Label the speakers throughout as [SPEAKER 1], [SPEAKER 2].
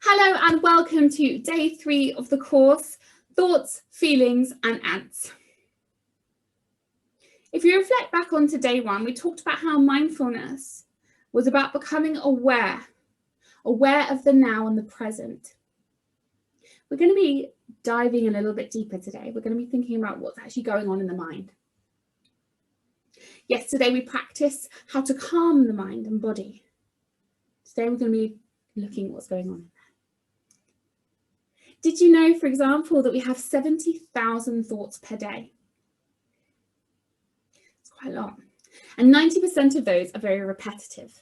[SPEAKER 1] Hello and welcome to day 3 of the course, Thoughts, Feelings and Ants. If you reflect back onto day 1, we talked about how mindfulness was about becoming aware of the now and the present. We're going to be diving a little bit deeper today. We're going to be thinking about what's actually going on in the mind. Yesterday we practiced how to calm the mind and body. Today we're going to be looking at what's going on. Did you know, for example, that we have 70,000 thoughts per day? It's quite a lot. And 90% of those are very repetitive.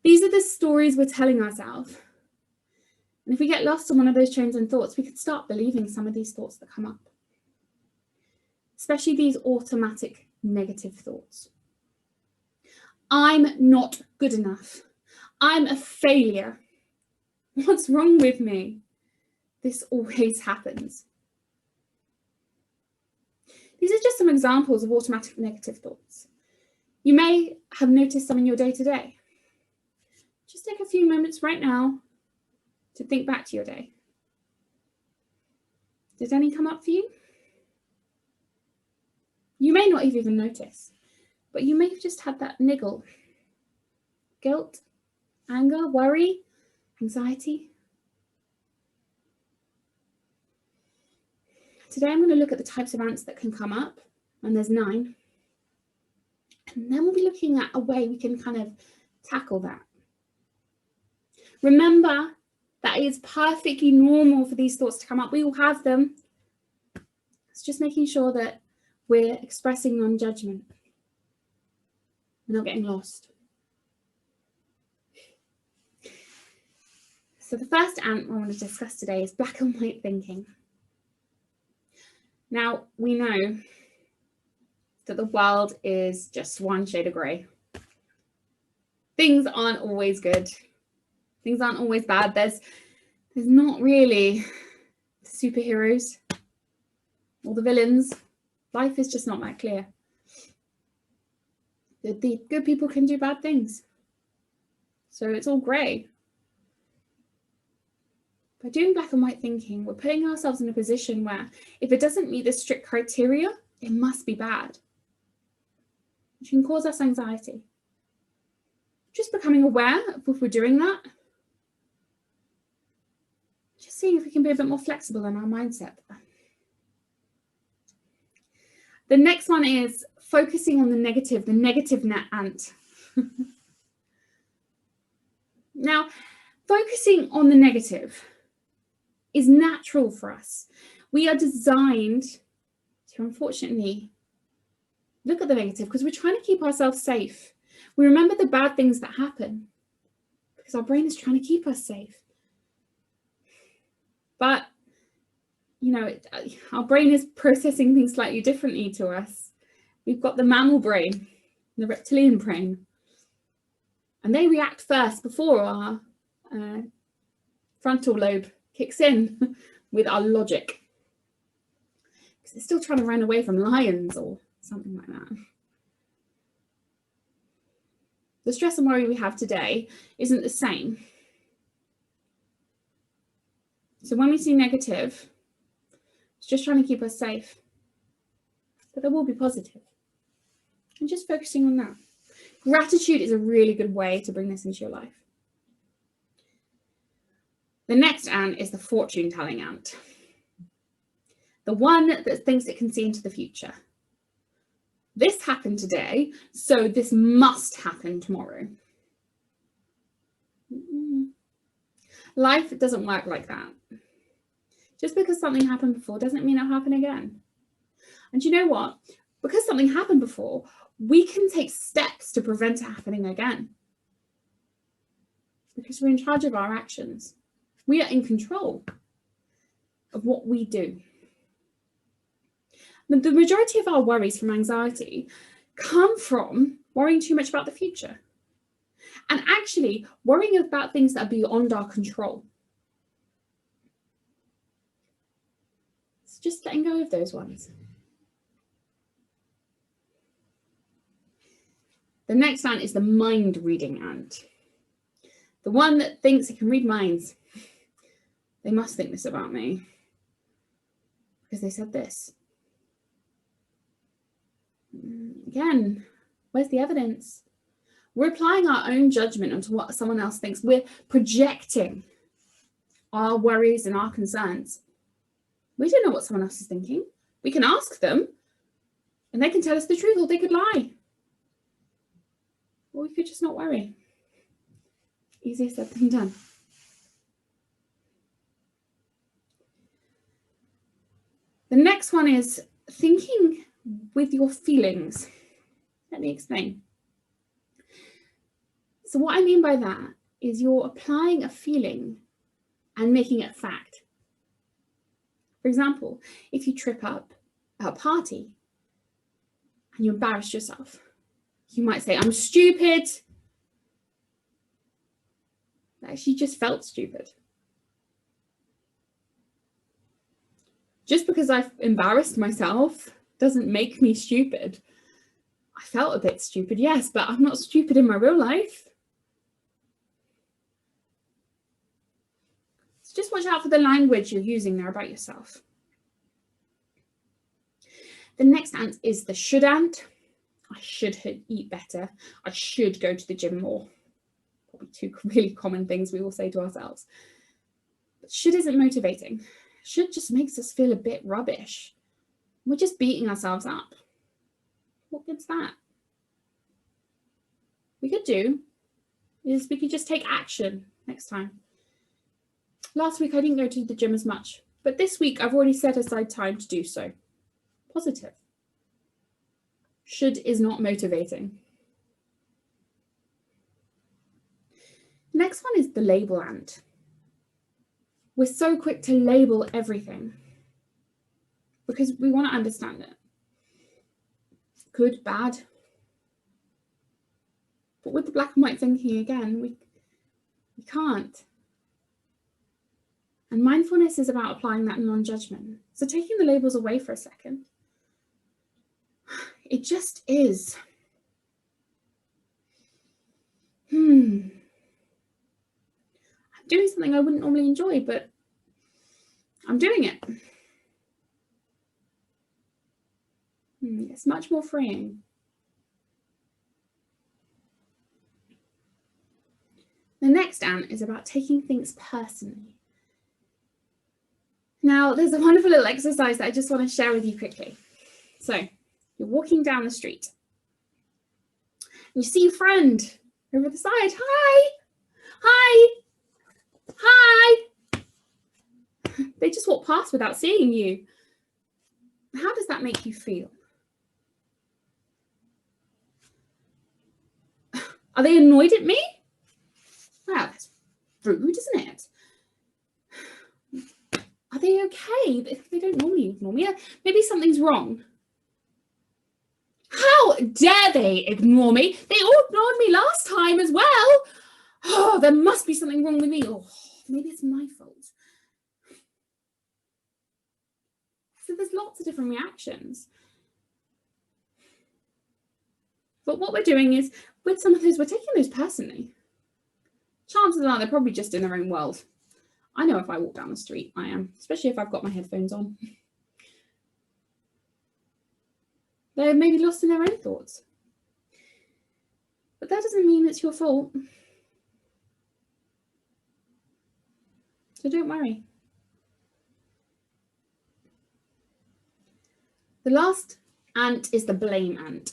[SPEAKER 1] These are the stories we're telling ourselves. And if we get lost on one of those trains and thoughts, we could start believing some of these thoughts that come up. Especially these automatic negative thoughts. I'm not good enough. I'm a failure. What's wrong with me? This always happens. These are just some examples of automatic negative thoughts. You may have noticed some in your day-to-day. Just take a few moments right now to think back to your day. Did any come up for you? You may not have even noticed, but you may have just had that niggle. Guilt, anger, worry, anxiety. Today I'm going to look at the types of ants that can come up, and there's 9. And then we'll be looking at a way we can kind of tackle that. Remember that it's perfectly normal for these thoughts to come up. We all have them. It's just making sure that we're expressing non-judgment. We're not getting lost. So the first ant I want to discuss today is black and white thinking. Now, we know that the world is just one shade of grey. Things aren't always good. Things aren't always bad. There's not really superheroes or the villains. Life is just not that clear. The good people can do bad things. So it's all grey. By doing black and white thinking, we're putting ourselves in a position where if it doesn't meet the strict criteria, it must be bad, which can cause us anxiety. Just becoming aware of if we're doing that, just seeing if we can be a bit more flexible in our mindset. The next one is focusing on the negative net ant. Now, focusing on the negative is natural for us. We are designed to, unfortunately, look at the negative because we're trying to keep ourselves safe. We remember the bad things that happen because our brain is trying to keep us safe. But, you know, our brain is processing things slightly differently to us. We've got the mammal brain, the reptilian brain, and they react first before our frontal lobe kicks in with our logic. Because they're still trying to run away from lions or something like that. The stress and worry we have today isn't the same. So when we see negative, it's just trying to keep us safe. But there will be positive. And just focusing on that. Gratitude is a really good way to bring this into your life. The next ant is the fortune-telling ant. The one that thinks it can see into the future. This happened today, so this must happen tomorrow. Life doesn't work like that. Just because something happened before doesn't mean it'll happen again. And you know what? Because something happened before, we can take steps to prevent it happening again. Because we're in charge of our actions. We are in control of what we do. The majority of our worries from anxiety come from worrying too much about the future. And actually worrying about things that are beyond our control. So just letting go of those ones. The next ant is the mind-reading ant. The one that thinks it can read minds. They must think this about me because they said this. Again, where's the evidence? We're applying our own judgment onto what someone else thinks. We're projecting our worries and our concerns. We don't know what someone else is thinking. We can ask them and they can tell us the truth, or they could lie. Or we could just not worry. Easier said than done. The next one is thinking with your feelings. Let me explain. So what I mean by that is you're applying a feeling and making it fact. For example, if you trip up at a party and you embarrass yourself, you might say, I'm stupid. I actually just felt stupid. Just because I've embarrassed myself doesn't make me stupid. I felt a bit stupid, yes, but I'm not stupid in my real life. So just watch out for the language you're using there about yourself. The next ant is the should ant. I should eat better. I should go to the gym more. Probably two really common things we all say to ourselves. But should isn't motivating. Should just makes us feel a bit rubbish. We're just beating ourselves up. What good's that? We could do is we could just take action next time. Last week I didn't go to the gym as much, but this week I've already set aside time to do so. Positive. Should is not motivating. Next one is the label ant. We're so quick to label everything because we want to understand it. Good, bad. But with the black and white thinking again, we can't. And mindfulness is about applying that non-judgment. So taking the labels away for a second. It just is. I'm doing something I wouldn't normally enjoy, but I'm doing it. It's much more freeing. The next ant is about taking things personally. Now, there's a wonderful little exercise that I just want to share with you quickly. So, you're walking down the street. And you see your friend over the side. Hi! Hi! Hi! They just walk past without seeing you. How does that make you feel? Are they annoyed at me? Well, that's rude, isn't it? Are they okay? They don't normally ignore me. Maybe something's wrong. How dare they ignore me? They all ignored me last time as well. Oh, there must be something wrong with me. Oh, maybe it's my fault. So there's lots of different reactions. But what we're doing is, with some of those, we're taking those personally. Chances are they're probably just in their own world. I know if I walk down the street, I am, especially if I've got my headphones on. They're maybe lost in their own thoughts. But that doesn't mean it's your fault. So don't worry. The last ant is the blame ant.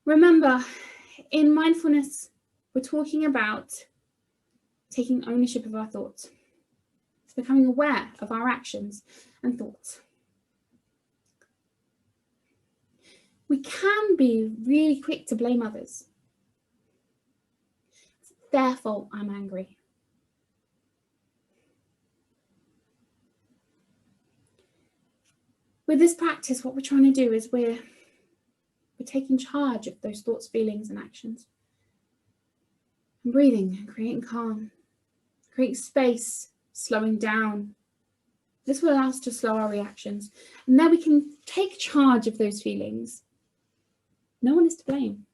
[SPEAKER 1] Remember, in mindfulness, we're talking about taking ownership of our thoughts. It's becoming aware of our actions and thoughts. We can be really quick to blame others. It's their fault I'm angry. With this practice, what we're trying to do is we're taking charge of those thoughts, feelings, and actions. And breathing and creating calm, creating space, slowing down. This will allow us to slow our reactions. And then we can take charge of those feelings. No one is to blame.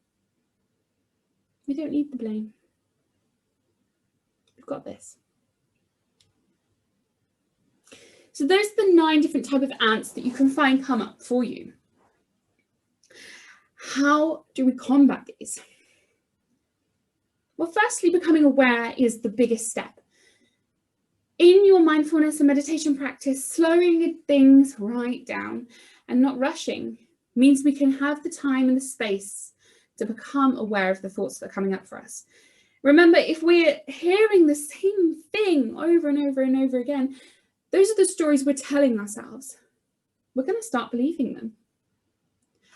[SPEAKER 1] We don't need the blame. We've got this. So those are the 9 different types of ants that you can find come up for you. How do we combat these? Well, firstly, becoming aware is the biggest step. In your mindfulness and meditation practice, slowing things right down and not rushing means we can have the time and the space to become aware of the thoughts that are coming up for us. Remember, if we're hearing the same thing over and over and over again, those are the stories we're telling ourselves. We're going to start believing them.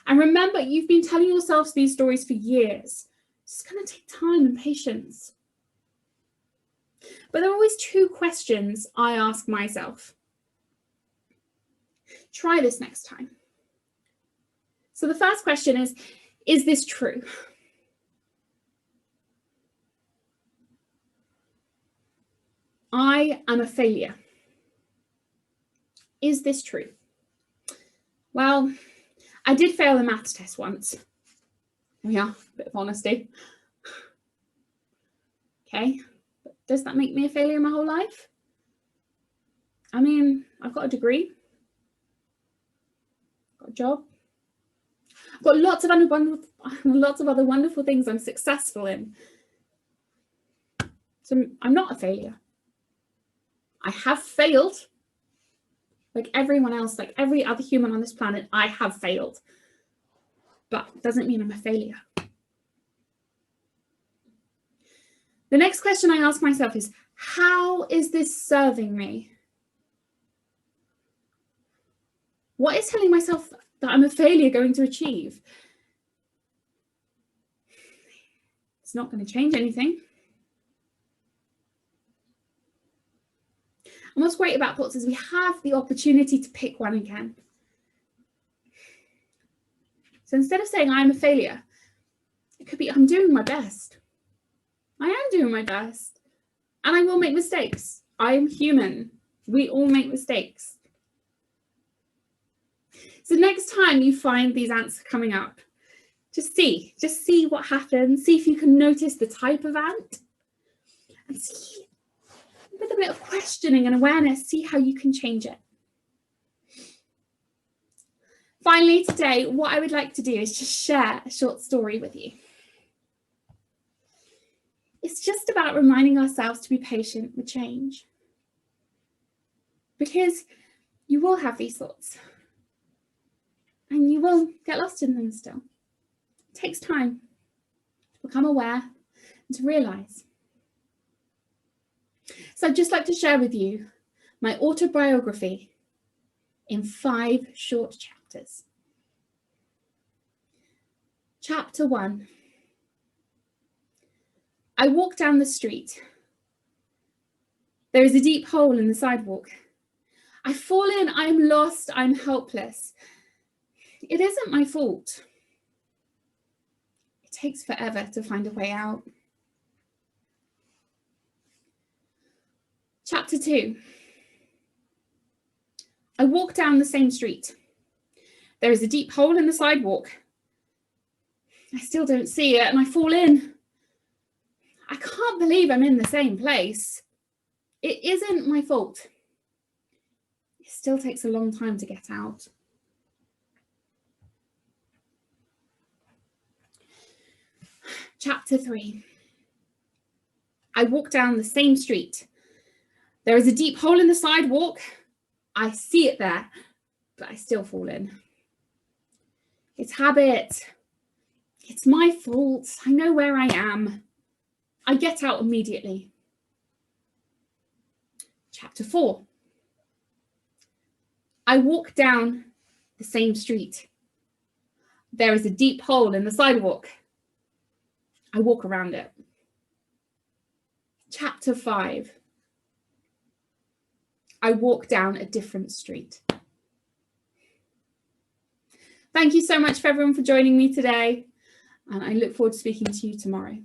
[SPEAKER 1] And remember, you've been telling yourselves these stories for years. It's going to take time and patience. But there are always 2 questions I ask myself. Try this next time. So the first question is this true? I am a failure. Is this true? Well, I did fail a maths test once. Yeah, a bit of honesty. Okay, but does that make me a failure my whole life? I mean, I've got a degree, got a job, I've got lots of other wonderful things I'm successful in. So I'm not a failure. I have failed. Like everyone else, like every other human on this planet, I have failed. But it doesn't mean I'm a failure. The next question I ask myself is, how is this serving me? What is telling myself that I'm a failure going to achieve? It's not going to change anything. And what's great about thoughts is we have the opportunity to pick one again. So instead of saying I'm a failure, it could be I'm doing my best. I am doing my best. And I will make mistakes. I am human. We all make mistakes. So next time you find these ants coming up, just see what happens. See if you can notice the type of ant. And see, with a bit of questioning and awareness, see how you can change it. Finally, today, what I would like to do is just share a short story with you. It's just about reminding ourselves to be patient with change. Because you will have these thoughts. And you will get lost in them still. It takes time to become aware and to realise. So I'd just like to share with you my autobiography in 5 short chapters. Chapter 1. I walk down the street. There is a deep hole in the sidewalk. I fall in, I'm lost, I'm helpless. It isn't my fault. It takes forever to find a way out. Chapter 2. I walk down the same street. There is a deep hole in the sidewalk. I still don't see it and I fall in. I can't believe I'm in the same place. It isn't my fault. It still takes a long time to get out. Chapter 3. I walk down the same street. There is a deep hole in the sidewalk. I see it there, but I still fall in. It's habit. It's my fault. I know where I am. I get out immediately. Chapter 4. I walk down the same street. There is a deep hole in the sidewalk. I walk around it. Chapter 5. I walk down a different street. Thank you so much for everyone for joining me today, and I look forward to speaking to you tomorrow.